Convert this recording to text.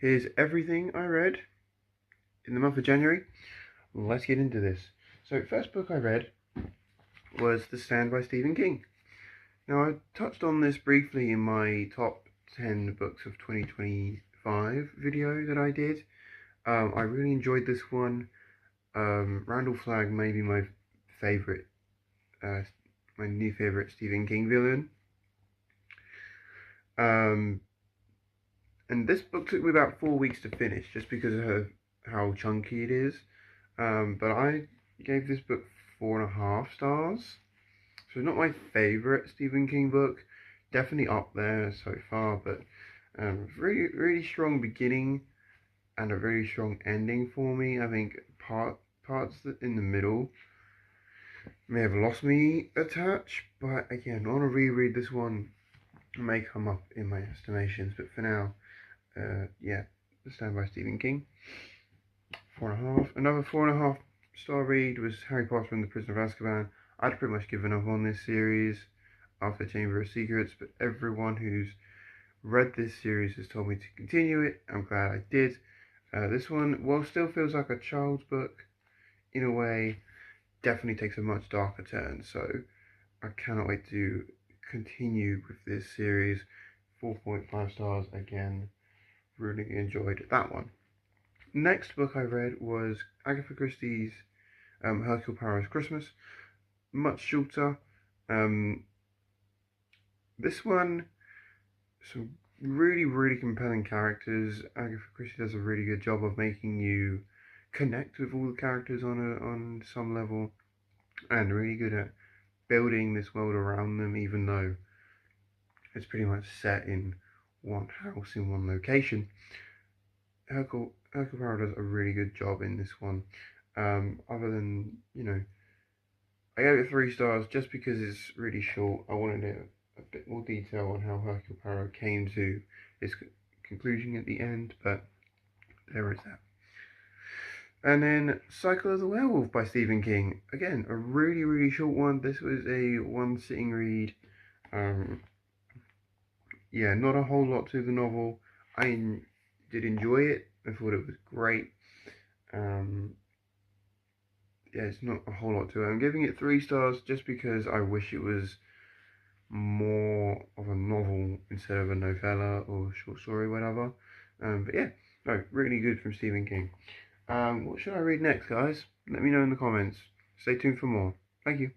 Here's everything I read in the month of January. Let's get into this. So, first book I read was The Stand by Stephen King. Now, I touched on this briefly in my top 10 books of 2025 video that I did. I really enjoyed this one. Randall Flagg may be my favorite, my new favorite Stephen King villain. And this book took me about 4 weeks to finish just because of how chunky it is. But I gave this book 4.5 stars. So not my favorite Stephen King book, definitely up there so far, but really, really strong beginning and a really strong ending for me. I think parts in the middle may have lost me a touch, but again, I want to reread this one. It may come up in my estimations, but for now, yeah, The Stand by Stephen King. 4.5. Another 4.5 star read was Harry Potter and the Prisoner of Azkaban. I'd pretty much given up on this series after Chamber of Secrets, but everyone who's read this series has told me to continue it. I'm glad I did. This one, while still feels like a child's book, in a way, definitely takes a much darker turn. So I cannot wait to continue with this series. 4.5 stars again. Really enjoyed that one. Next book I read was Agatha Christie's Hercule Poirot's Christmas. Much shorter. This one, some really, really compelling characters. Agatha Christie does a really good job of making you connect with all the characters on some level, and really good at building this world around them, even though it's pretty much set in one house in one location. Hercule Poirot does a really good job in this one. Other than, I gave it 3 stars just because it's really short. I wanted a bit more detail on how Hercule Poirot came to his conclusion at the end, but there is that. And then Cycle of the Werewolf by Stephen King. Again, a really, really short one. This was a one sitting read. Yeah, not a whole lot to the novel. I did enjoy it. I thought it was great. Yeah, it's not a whole lot to it. I'm giving it 3 stars just because I wish it was more of a novel instead of a novella or short story, whatever. But yeah, no, really good from Stephen King. What should I read next, guys? Let me know in the comments. Stay tuned for more. Thank you.